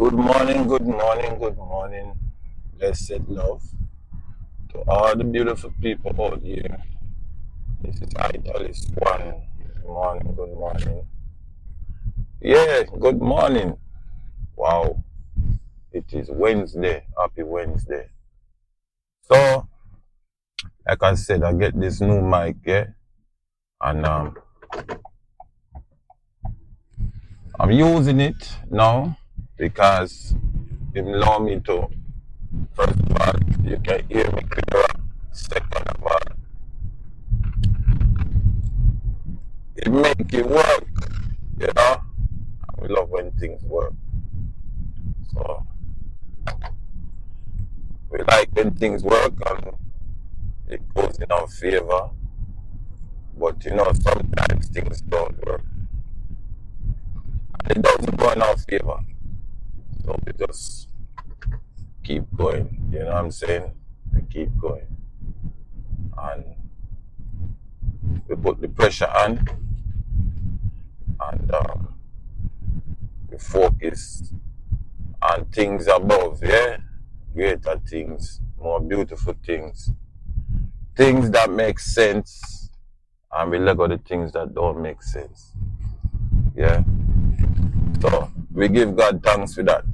Good morning, good morning. Blessed love to all the beautiful people out here. This is Idolis One. Good morning, good morning. Yeah, good morning. Wow, it is Wednesday. Happy Wednesday. So, like I said, I get this new mic, yeah, and I'm using it now because it allow me to, first of all, you can hear me clearer. Second of all, it make it work, you know. We love when things work. So we like when things work and it goes in our favor. But sometimes things don't work. And it doesn't go in our favor. So we just keep going. You know what I'm saying? We keep going. And we put the pressure on and we focus on things above, yeah? Greater things, more beautiful things. Things that make sense, and we let go the things that don't make sense. Yeah. So we give God thanks for that.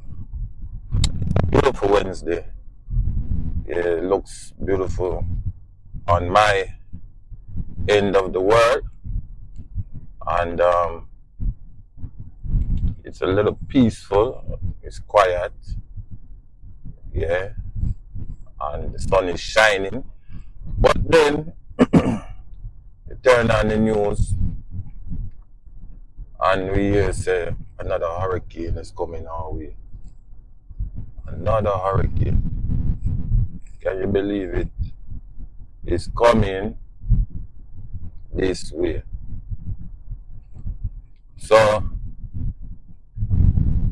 Beautiful Wednesday. Yeah, it looks beautiful on my end of the world. And it's a little peaceful. It's quiet. Yeah. And the sun is shining. But then you turn on the news and we hear say another hurricane is coming our way. Another hurricane. Can you believe it? It's coming this way. So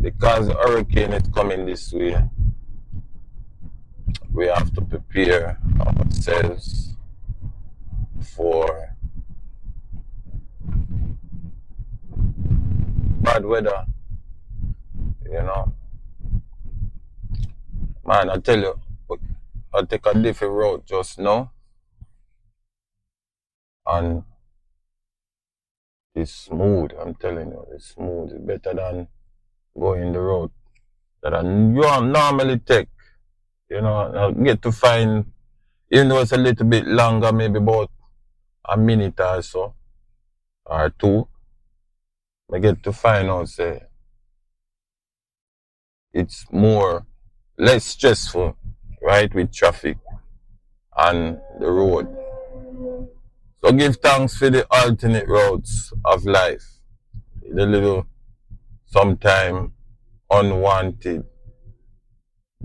because the hurricane is coming this way, we have to prepare ourselves for bad weather. You know, man, I tell you, I take a different route just now, and it's smooth. I'm telling you, it's smooth. It's better than going the road that I normally take. You know, I get to find, even though it's a little bit longer, maybe about a minute or so, or two, I get to find out, say, it's less stressful, right, with traffic and the road. So give thanks for the alternate routes of life. The little, sometime unwanted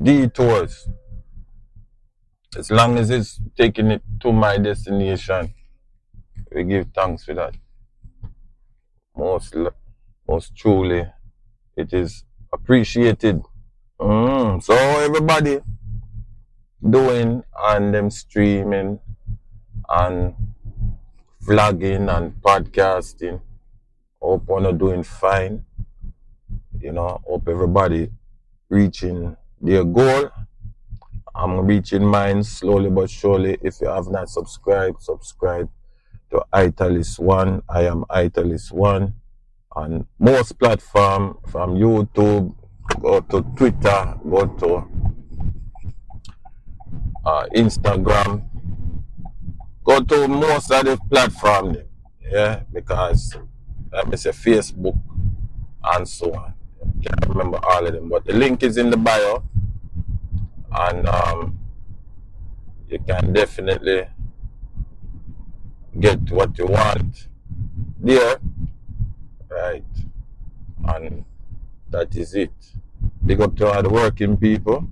detours. As long as it's taking it to my destination, we give thanks for that. Most truly, it is appreciated. So everybody doing and them streaming and vlogging and podcasting. Hope one are doing fine. Hope everybody reaching their goal. I'm reaching mine slowly but surely. If you have not subscribed, subscribe to Idolis One. I am Idolis One on most platforms, from YouTube, go to Twitter, go to Instagram, go to most of the platforms. Yeah, because let me say Facebook and so on. I can't remember all of them, but the link is in the bio, and you can definitely get what you want there, right? And that is it. Big up to all the working people.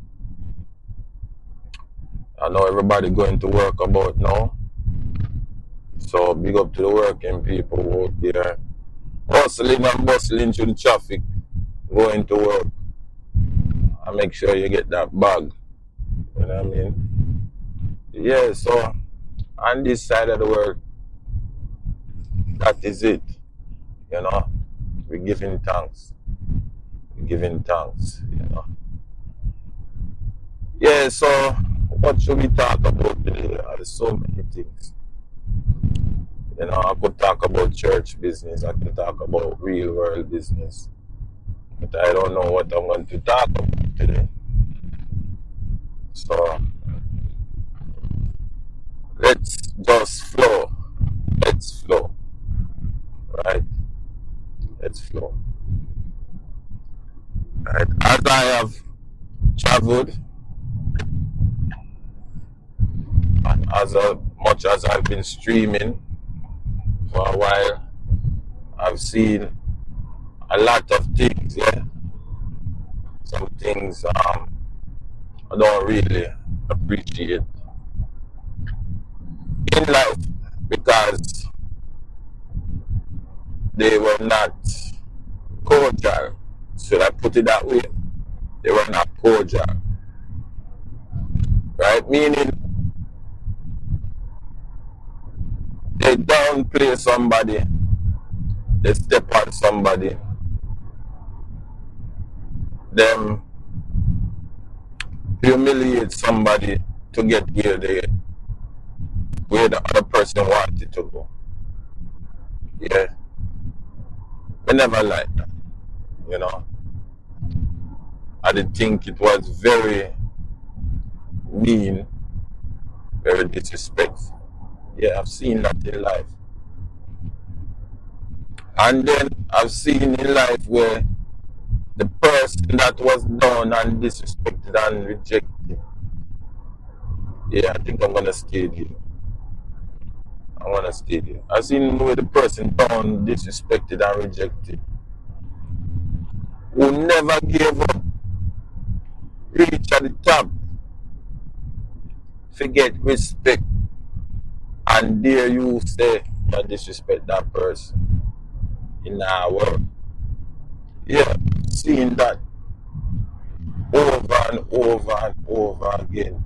I know everybody going to work about now, so big up to the working people out there, hustling and bustling through the traffic, going to work, and make sure you get that bag. You know what I mean? Yeah, so on this side of the world, that is it. We're giving thanks. We're giving thanks, you know. Yeah, so what should we talk about today? There's so many things. You know, I could talk about church business, I can talk about real world business, but I don't know what I'm going to talk about today. So let's just flow. Let's flow, right? Let's flow. Right. As I have traveled, and as much as I've been streaming for a while, I've seen a lot of things, yeah. Some things I don't really appreciate in life because they were not cordial. Should I put it that way? They were not cordial, right? Meaning they downplay somebody, they step on somebody, them humiliate somebody to get where the other person wanted to go. Yeah, we never like that, you know. I did think it was very mean, very disrespectful. Yeah, I've seen that in life. And then I've seen in life where the person that was down and disrespected and rejected. Yeah, I think I'm gonna stay there. I'm gonna stay there. I've seen where the person down, disrespected and rejected, who never gave up, reach at the top, forget respect, and dare you say you disrespect that person in our world. Yeah, seeing that over and over and over again,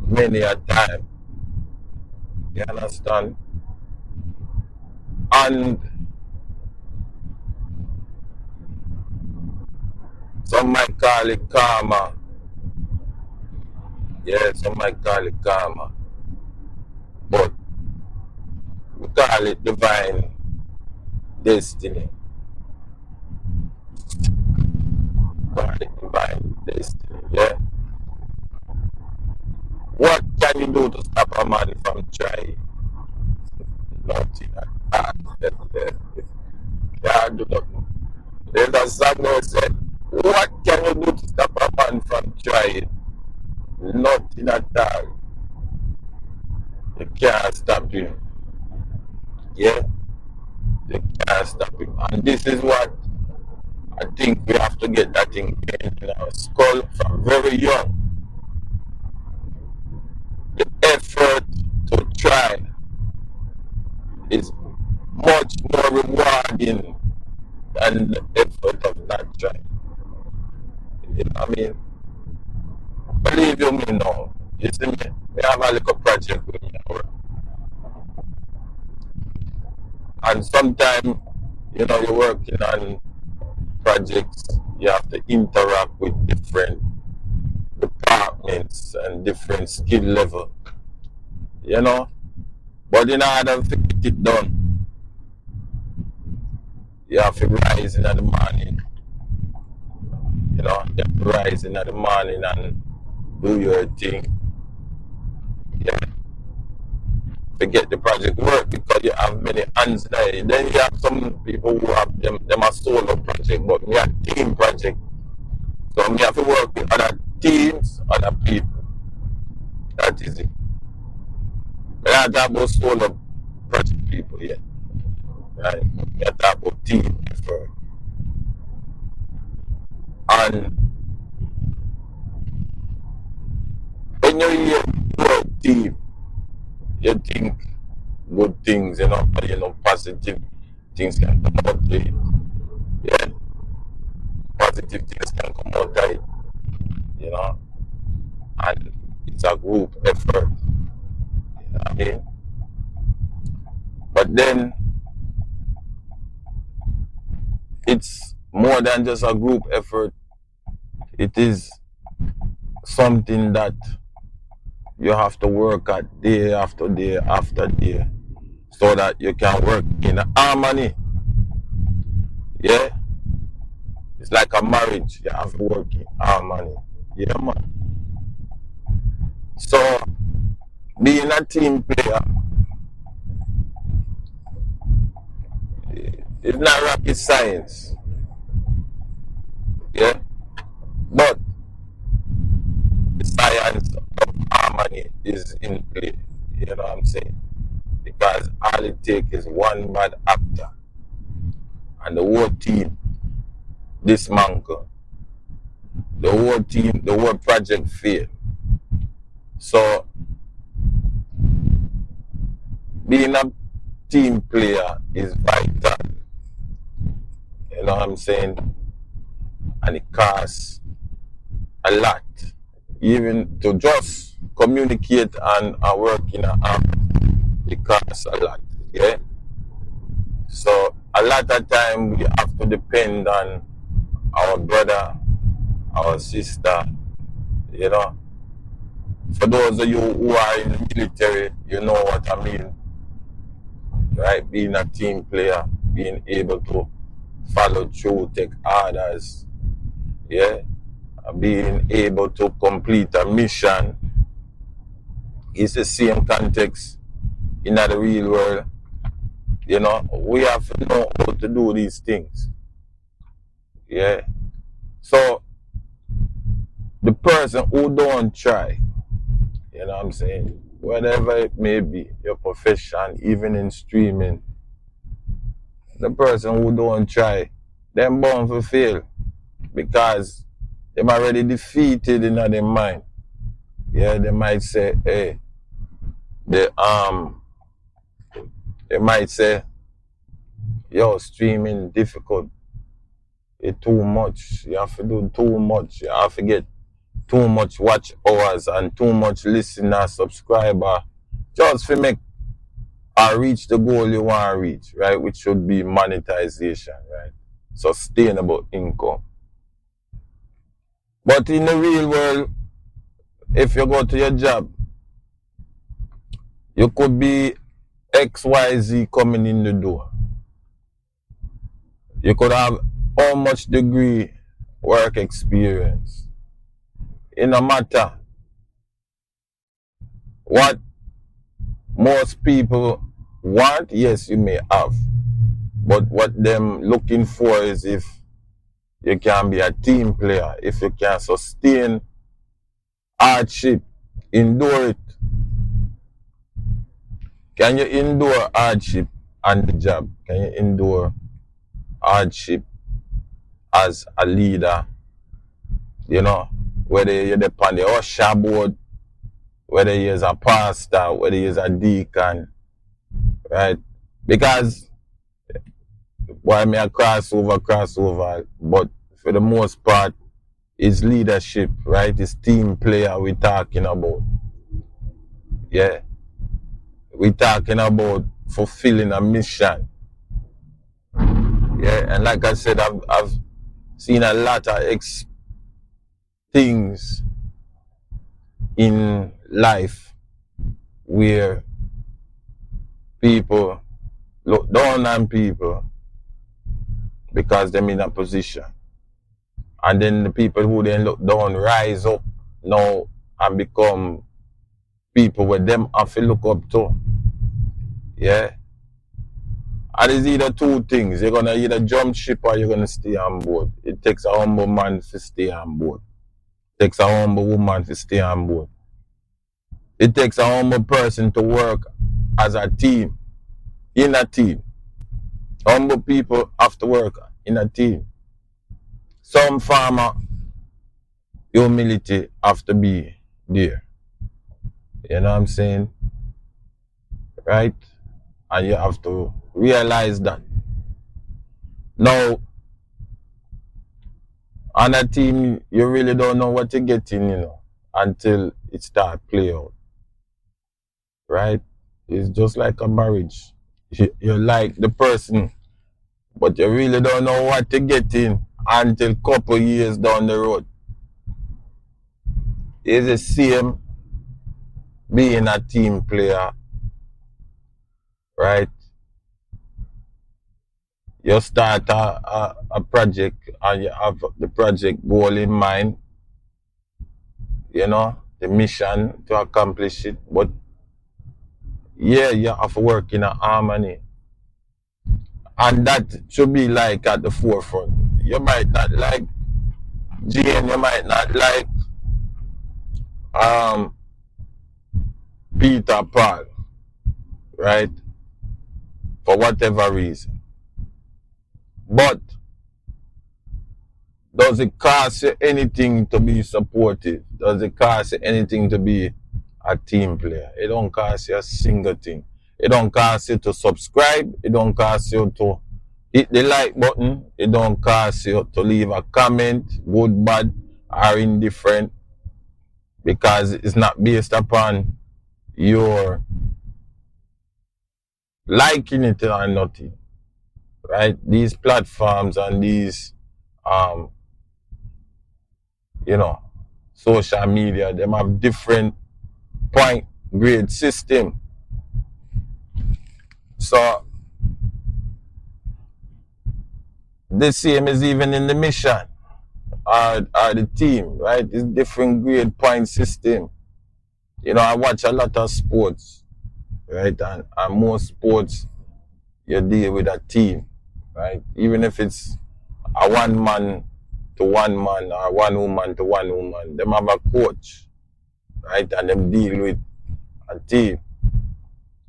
many a time. You understand? And some might call it karma. Yeah, some might call it karma. But we call it divine destiny. Call it divine destiny. Yeah. What can you do to stop a man from trying? Nothing. Can't do nothing. There's a song that said, what can you do to stop a man from trying? Nothing at all. You can't stop him. Yeah? You can't stop him. And this is what I think we have to get that thing in our skull from very young. The effort to try is much more rewarding than the effort of not trying. You know what I mean? Believe you me now. You see me? We have a little project with me. And sometimes, you know, you're working on projects, you have to interact with different departments and different skill level, you know. But in order to get it done, you have to rise in the morning, you know, you have to rise in the morning and do your thing. Yeah. To get the project work because you have many hands there. Then you have some people who have them a solo project, but we have team project. So we have to work with other teams, other people. That is it. We don't talk about solo project people yet. Right? We are talking about team effort. And when you hear the word team, you think good things, you know, positive things can come out of it. Yeah. Positive things can come out of it, you know. And it's a group effort. You know what I mean? But then it's more than just a group effort. It is something that you have to work at day after day after day so that you can work in harmony. Yeah, it's like a marriage. You have to work in harmony. Yeah, man. So being a team player is not rocket science. Yeah, but the science of harmony is in play. You know what I'm saying? Because all it takes is one bad actor and the whole team dismantle. The whole team, the whole project fail. So being a team player is vital. You know what I'm saying? And it costs a lot. Even to just communicate and work in a app, it costs a lot. Yeah. So a lot of time we have to depend on our brother, our sister, you know. For those of you who are in the military, you know what I mean, right? Being a team player, being able to follow through, take orders, yeah, being able to complete a mission is the same context in the real world. You know, we have to know how to do these things, yeah. So the person who don't try, you know what I'm saying, whatever it may be, your profession, even in streaming, the person who don't try, them bound to fail because them already defeated in their mind. Yeah, they might say, hey, they they might say, yo, streaming difficult. It's too much. You have to do too much. You have to get too much watch hours and too much listener, subscriber, just to make or reach the goal you want to reach, right? Which should be monetization, right? Sustainable income. But in the real world, if you go to your job, you could be XYZ coming in the door. You could have how much degree work experience. It no matter what most people want, yes, you may have. But what them looking for is if you can be a team player, if you can sustain hardship, endure it. Can you endure hardship on the job? Can you endure hardship as a leader? You know, whether you're on the usher board, whether you're a pastor, whether you're a deacon, right? Because why me a crossover, but for the most part, it's leadership, right? It's team player we're talking about. Yeah. We're talking about fulfilling a mission. Yeah, and like I said, I've seen a lot of things in life where people look down on people because they're in a position. And then the people who then look down rise up now and become people where them have to look up to. Yeah. And it's either two things. You're gonna either jump ship or you're gonna stay on board. It takes a humble man to stay on board. It takes a humble woman to stay on board. It takes a humble person to work as a team, in a team. Humble people have to work in a team. Some form of humility have to be there. You know what I'm saying? Right? And you have to realize that. Now, on a team, you really don't know what you're getting, you know, until it starts play out. Right? It's just like a marriage. You like the person but you really don't know what to get in until couple years down the road. It's the same being a team player, right? You start a project and you have the project goal in mind, you know, the mission to accomplish it. But yeah, you have to work in a harmony. And that should be like at the forefront. You might not like Jane, you might not like um, Peter Paul, right? For whatever reason. But does it cost you anything to be supportive? Does it cost you anything to be a team player? It don't cost you a single thing. It don't cost you to subscribe. It don't cost you to hit the like button. It don't cost you to leave a comment, good, bad, or indifferent, because it's not based upon your liking it or nothing, right? These platforms and these, you know, social media, them have different point grade system. So the same is even in the mission or the team, right? It's different grade point system. You know, I watch a lot of sports, right? And most sports you deal with a team, right? Even if it's a one man to one man or one woman to one woman, them have a coach, right? And them deal with a team.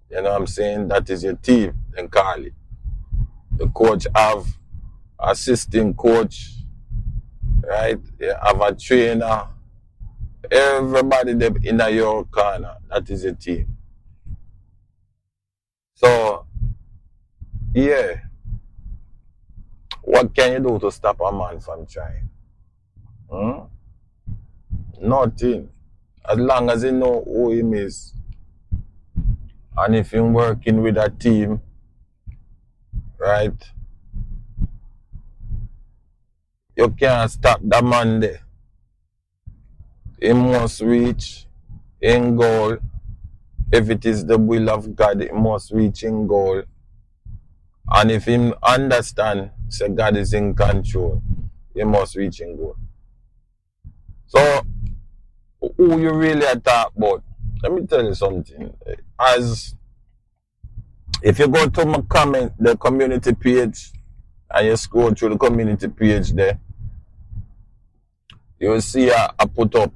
You know what I'm saying? That is your team, then call it. The coach have assistant coach, right? You have a trainer. Everybody them in your corner. That is your team. So, yeah. What can you do to stop a man from trying? Nothing. As long as he know who him is. And if he's working with a team, right? You can't stop that man there. He must reach in goal. If it is the will of God, he must reach in goal. And if he understand, say God is in control, he must reach in goal. So, who you really talk about? Let me tell you something. As if you go to my comment, the community page, and you scroll through the community page there, you will see I put up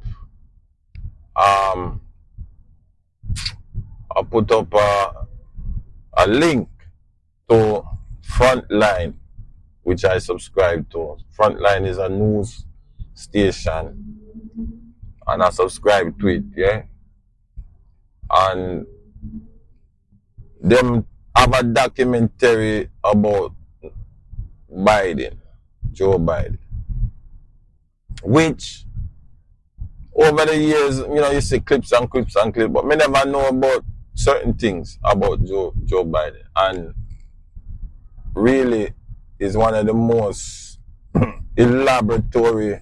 a link to Frontline, which I subscribe to. Frontline is a news station, and I subscribe to it, yeah. And them have a documentary about Biden, Joe Biden, which over the years, you know, you see clips and clips and clips, but me never know about certain things about Joe Biden. And really is one of the most elaboratory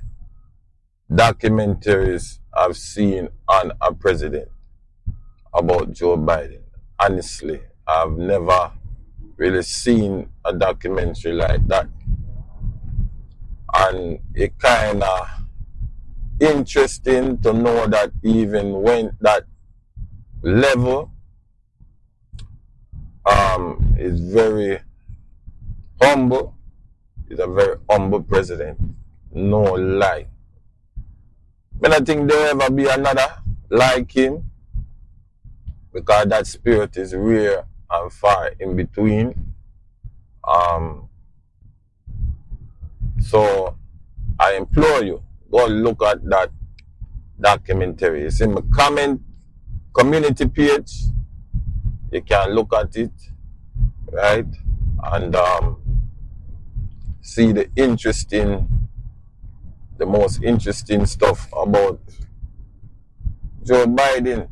documentaries I've seen on a president about Joe Biden. Honestly, I've never really seen a documentary like that. And it kind of interesting to know that even when that level is very humble. He's a very humble president. No lie. I don't think there'll ever be another like him, because that spirit is rare and far in between. So I implore you, go look at that documentary. It's in my community page. You can look at it, right? And see the most interesting stuff about Joe Biden.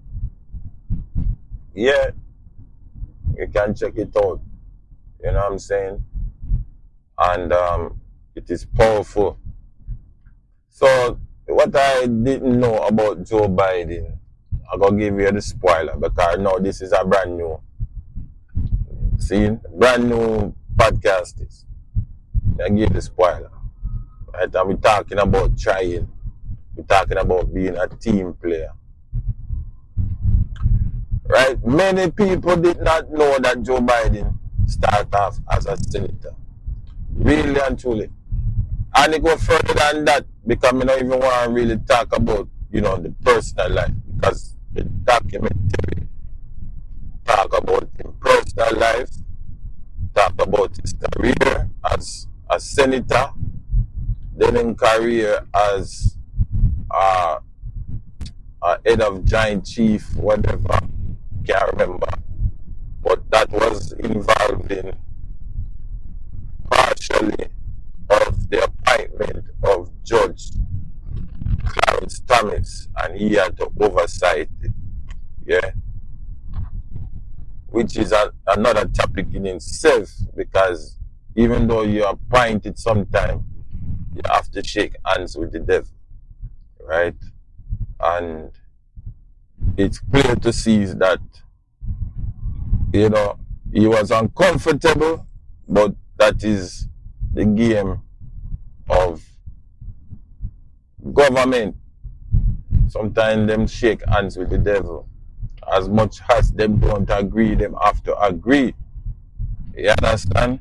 Yeah, you can check it out. You know what I'm saying? and it is powerful. So what I didn't know about Joe Biden, I'm gonna give you the spoiler because now this is a brand new brand new podcast. This I give the spoiler. Right? And we're talking about trying. We're talking about being a team player. Right? Many people did not know that Joe Biden started off as a senator. Really and truly. And it go further than that because I don't even want to really talk about, the personal life, because the documentary talk about his personal life, talk about his career as a senator, then his career as a head of Joint Chief, whatever, can't remember. But that was involved in partially of the appointment of Judge Clarence Thomas, and he had to oversight it. Yeah. Which is another topic in itself, because even though you are appointed sometime, you have to shake hands with the devil. Right? And it's clear to see that, he was uncomfortable, but that is the game of government. Sometimes them shake hands with the devil. As much as them don't agree, them have to agree. You understand?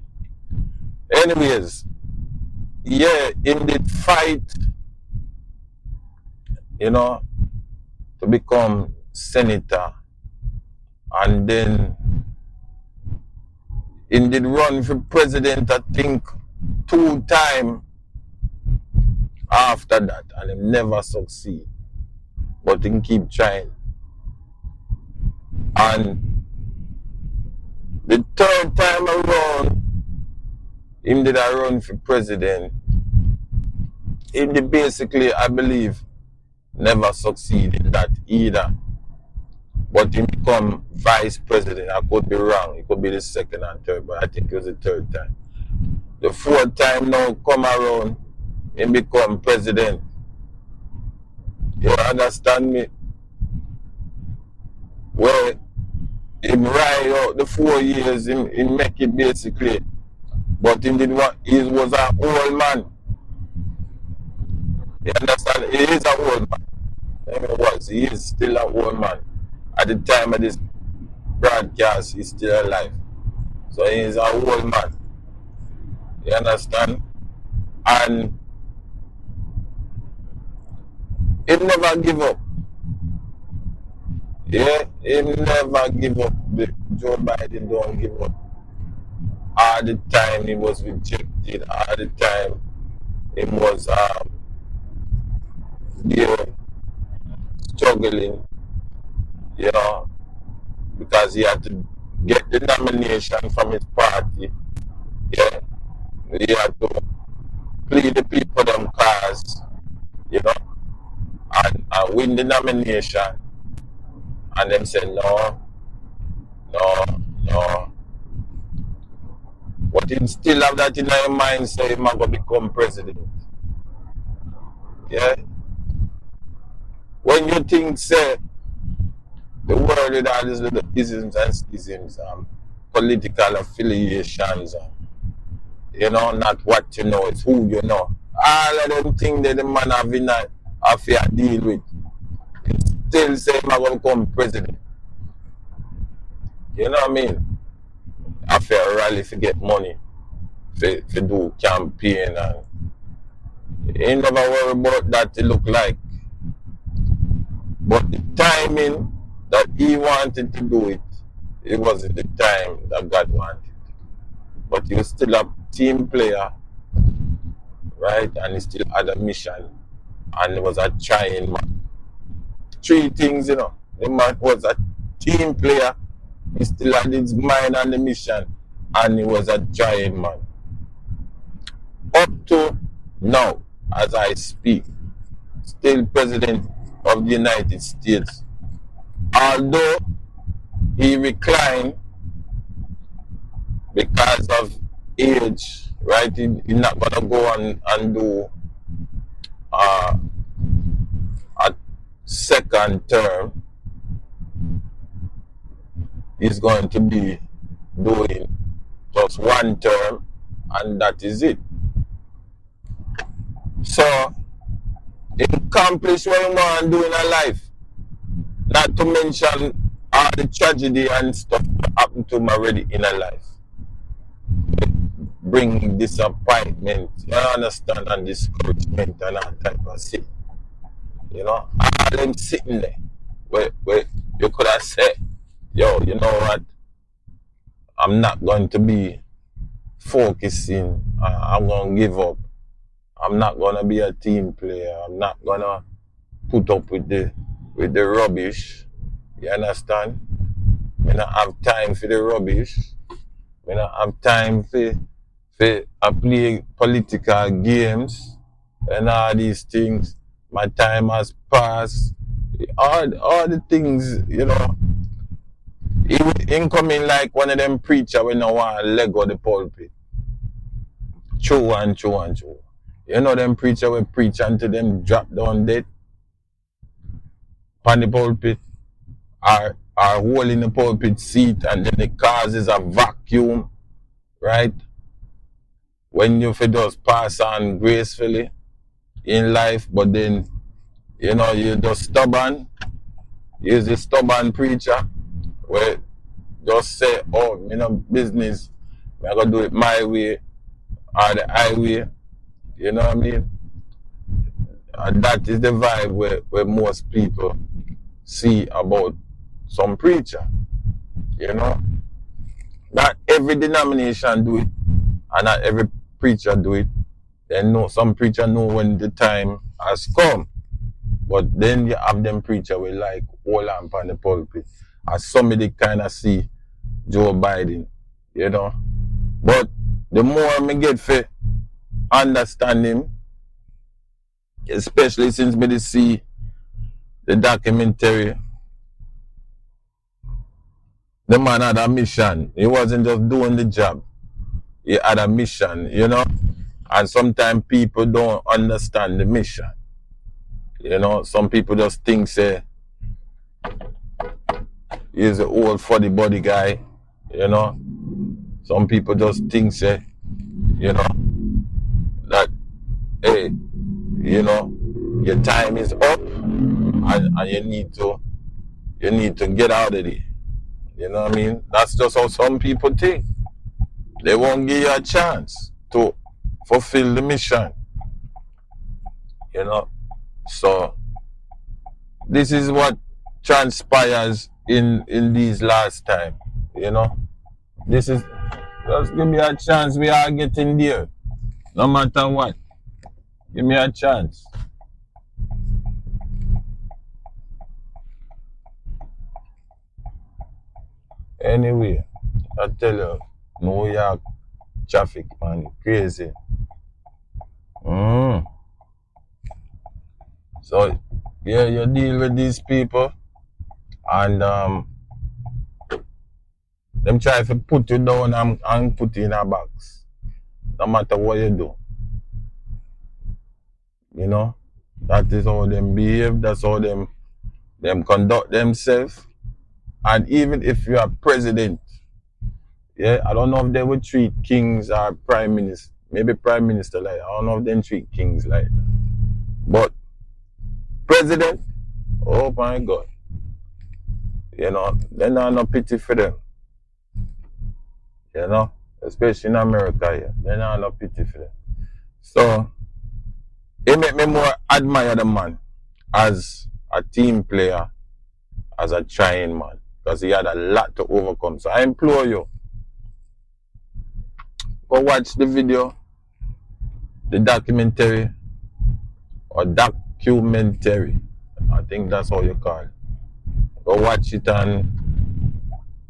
Anyways, yeah, in the fight, to become senator, and then in the run for president, I think 2 times after that, and him never succeed. But him keep trying. And the 3rd time around, him did a run for president. Him did basically, I believe, never succeed in that either. But him become vice president. I could be wrong. It could be the 2nd and 3rd, but I think it was the 3rd time. The 4th time now come around, him become president. You understand me? Well, him ride out the 4 years, him make it basically. But he was an old man. You understand? He is an old man. He is still an old man. At the time of this broadcast, he's still alive. So he is an old man. You understand? And he never give up. Yeah, he never give up. Joe Biden don't give up. All the time he was rejected. All the time he was struggling, because he had to get the nomination from his party. Yeah, he had to plead the people them cause, and win the nomination. And them say no. But him still have that in your mind, so he might go become president. Yeah. When you think, say, the world with all these little isms and schisms, political affiliations, not what you know, it's who you know. All of them things that the man have to deal with. He still say I'm going to become president. You know what I mean? After a rally to get money, to do campaign, and he never worry about that it look like. But the timing that he wanted to do it, it wasn't the time that God wanted. But he was still a team player, right? And he still had a mission, and he was a trying man. 3 things, the man was a team player, he still had his mind on the mission, and he was a trying man. Up to now, as I speak, still President of the United States. Although he reclined because of age right? He's not gonna go and do a second term. He's going to be doing just one term, and that is it. So, he accomplish what he want to do in a life. Not to mention all the tragedy and stuff that happened to him already in a life. Bring disappointment, you understand, and discouragement and all type of shit. You know, all them sitting there where you could have said, yo, you know what? I'm not going to be focusing. I'm going to give up. I'm not going to be a team player. I'm not going to put up with the rubbish. You understand? I don't have time for the rubbish. I don't have time for play political games and all these things. My time has passed. All the things, you know. Him coming like one of them preacher when no want to let go the pulpit. True and true and true. You know them preacher will preach until them drop down dead on the pulpit or hole in the pulpit seat, and then it causes a vacuum, right? When you just pass on gracefully in life, but then, you know, you're just stubborn. You're a stubborn preacher where just say, oh, you know, business, I'm going to do it my way or the highway. You know what I mean? And that is the vibe where most people see about some preacher. You know? Not every denomination do it, and not every preacher do it. Then know some preacher know when the time has come. But then you have them preacher we like hold on the pulpit. As somebody kind of see Joe Biden, you know. But the more I get for understand him, especially since me see the documentary, the man had a mission. He wasn't just doing the job. He had a mission, you know. And sometimes people don't understand the mission. You know, some people just think say he's an old for the body guy, you know. Some people just think say, you know, that hey, you know, your time is up and you need to get out of it. You know what I mean? That's just how some people think. They won't give you a chance to fulfill the mission. You know? So this is what transpires in these last time. You know? This is just give me a chance, we are getting there. No matter what. Give me a chance. Anyway, I tell you, New York traffic, man, crazy. So, yeah, you deal with these people, and them try to put you down and put you in a box, no matter what you do. You know, that is how them behave. That's how them conduct themselves. And even if you are president, yeah, I don't know if they would treat kings or prime minister, maybe prime minister like that. I don't know if they treat kings like that. But president, oh my God, you know, they not no pity for them. You know, especially in America here, they not no pity for them. So it make me more admire the man as a team player, as a trying man, because he had a lot to overcome. So I implore you, go watch the video, the documentary, or documentary. I think that's how you call it. Go watch it, and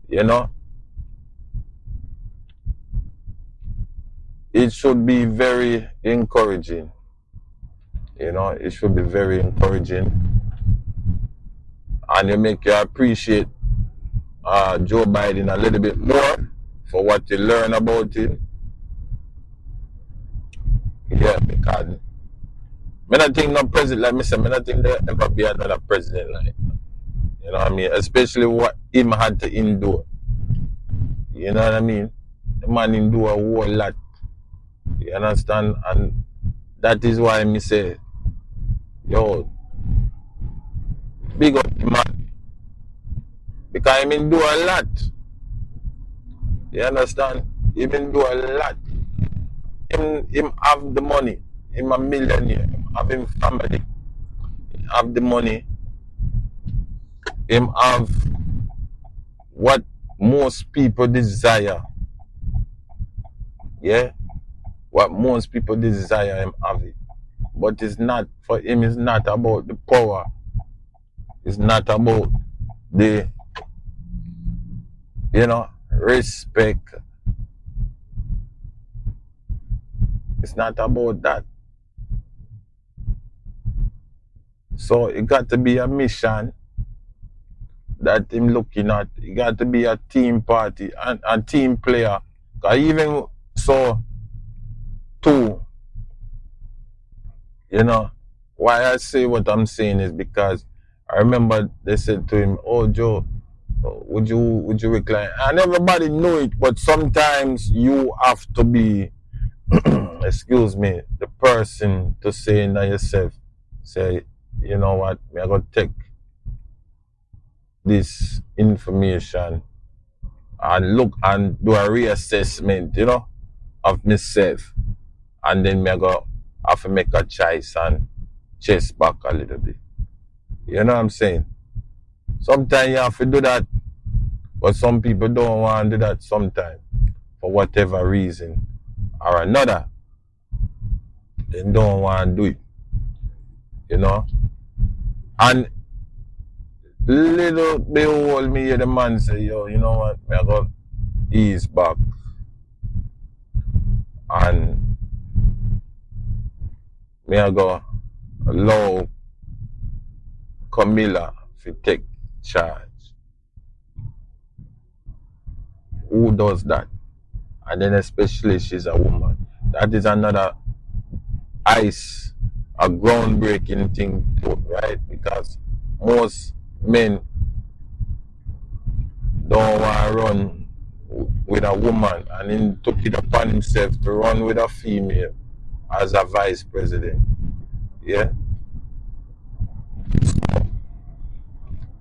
you know, it should be very encouraging. You know, it should be very encouraging, and it make you appreciate Joe Biden a little bit more for what you learn about him. Yeah, because I don't think no president like me say, I don't think there ever be another president like, you know what I mean? Especially what him had to endure. You know what I mean? The man endure a whole lot. You understand? And that is why me say, yo, big up the man. Because him do a lot. You understand? Him do a lot. Him have the money. Him a millionaire. Him have him family. Him have the money. Him have what most people desire. Yeah? What most people desire, him have it. But it's not, for him, it's not about the power. It's not about the, respect. It's not about that. So it got to be a mission that him looking at. It got to be a team party and a team player. Cause even so, too, why I say what I'm saying is because I remember they said to him, "Oh Joe, would you recline?" And everybody know it, but sometimes you have to be, excuse me, the person to say in yourself, say, you know what, me I gotta take this information and look and do a reassessment, of myself. And then me I go have to make a choice and chase back a little bit. You know what I'm saying? Sometimes you have to do that, but some people don't want to do that sometimes for whatever reason or another. They don't want to do it, you know. And little behold me hear the man say, yo, you know what, me I go ease back and me I go allow Camilla to take charge. Who does that? And then especially she's a woman. That is another ice, a groundbreaking thing too, right? Because most men don't want to run with a woman, and he took it upon himself to run with a female as a vice president. Yeah,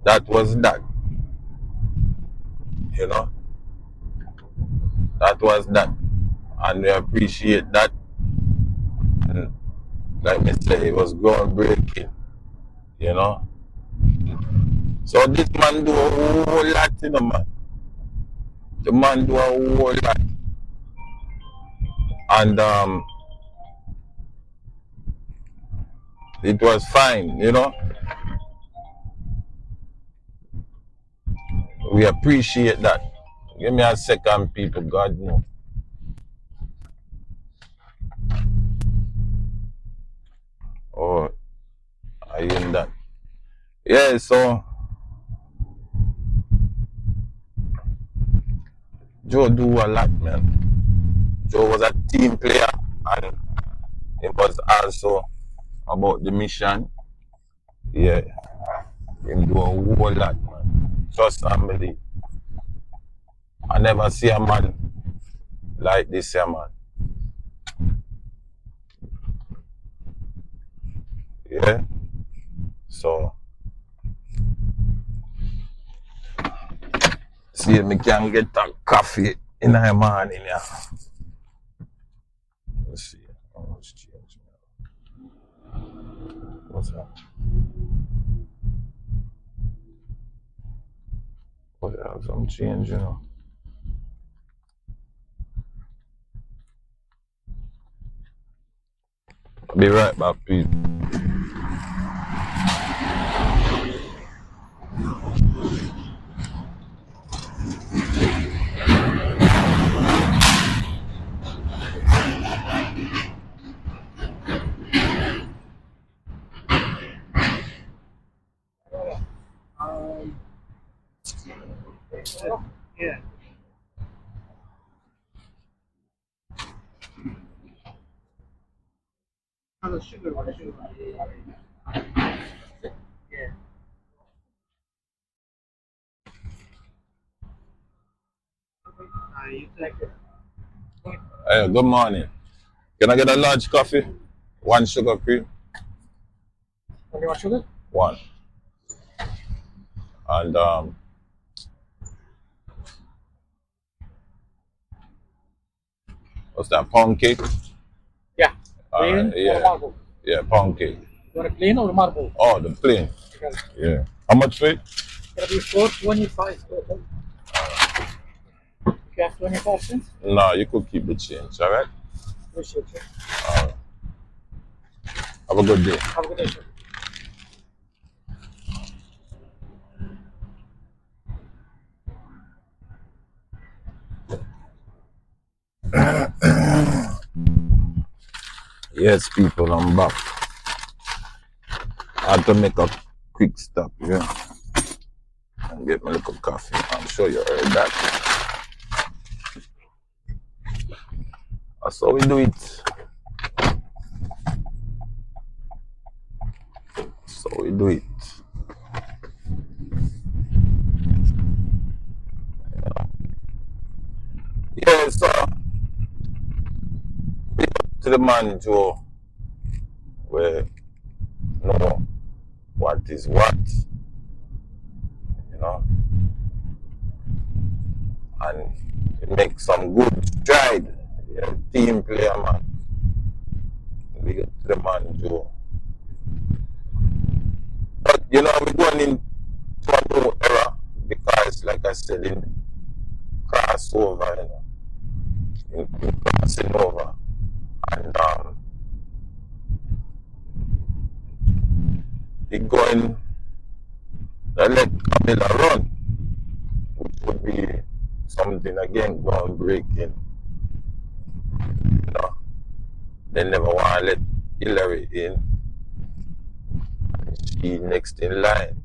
that was that. You know, that was that, and we appreciate that. And like me say, it was groundbreaking. You know, so this man do a whole lot, man. The man do a whole lot, and it was fine. We appreciate that. Give me a second, people. God know. Oh, I in that. Yeah, so Joe do a lot, man. Joe was a team player, and it was also about the mission. Yeah, him do a whole lot, man. Trust and believe. I never see a man like this, here, man. Yeah, so see if me can get a coffee in the morning, yeah. Let's see. Oh, it's changed. What's that? What else? I'm changing. I'll be right back, people. Yeah. Hey, good morning. Can I get a large coffee? One sugar free? One. And what's that? Pound cake? Yeah. Yeah, pound cake. Oh, the plain. Yeah. How much for it? No, you could keep the change, all right? Have a good day. Yes, people, I'm back. I had to make a quick stop, yeah, and get my little coffee. I'm sure you heard that. That's how we do it. So we do it. Yeah, so to the man Joe, where know what is what, you know, and make some good stride. Yeah, team player, man. We get to the man Joe. But you know, we're going into a new era because, like I said, in crossover, in crossing over, and he going to let Camilla run, which would be something again groundbreaking. You know, they never want to let Hillary in. She next in line,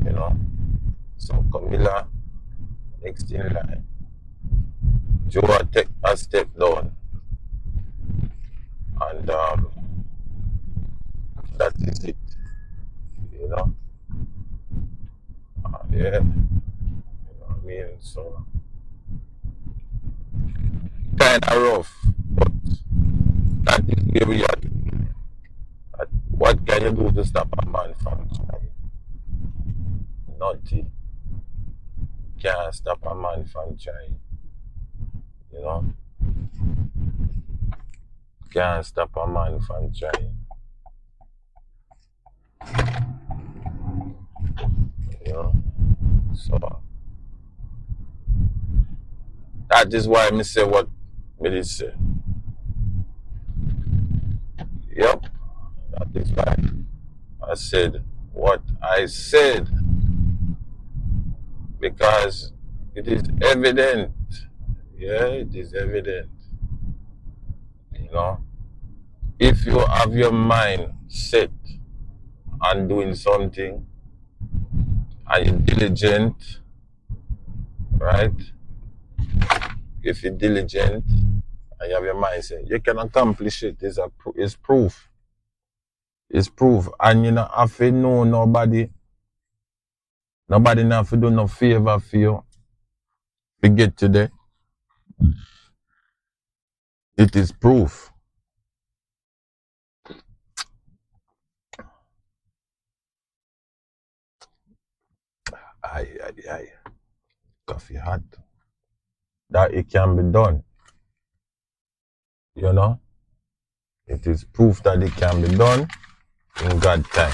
you know. So Camilla next in line. Joe take a step down, and that is it, you know. Yeah, you know what I mean. So kind of rough, but that is where we are. What can you do to stop a man from trying? Nothing. Can't stop a man from trying. You know, can't stop a man from trying. You know, so that is why me say what me did say. Yep, that is why I said what I said, because it is evident. Yeah, it is evident. You know, if you have your mind set on doing something and you're diligent, right? If you're diligent and you have your mindset, you can accomplish it. It's proof. It's proof. And you know, have to know nobody. Nobody not have to do no favor for you. Forget today. It is proof. Aye, aye, aye. Coffee hot. That it can be done. You know? It is proof that it can be done in God's time.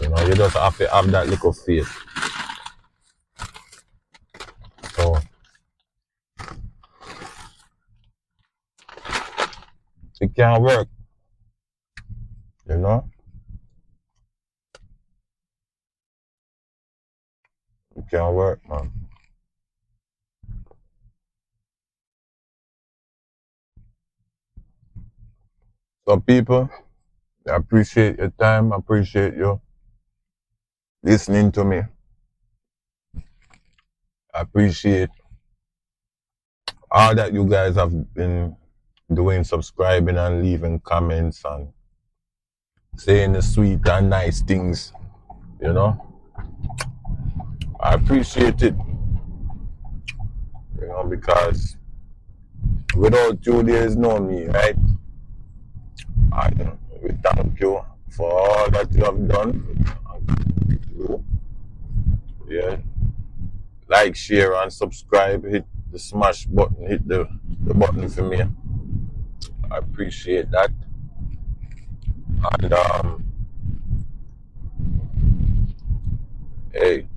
You know, you just have to have that little faith. So it can work. You know? It can work, man. So people, I appreciate your time. I appreciate you listening to me. I appreciate all that you guys have been doing subscribing and leaving comments and saying the sweet and nice things, you know. I appreciate it, because without you there is no me, right? And we thank you for all that you have done. Yeah. Like, share, and subscribe. Hit the smash button. Hit the button for me. I appreciate that. And hey,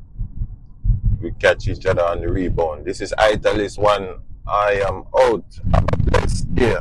we catch each other on the rebound. This is Italis One. I am out. Have a blessed day.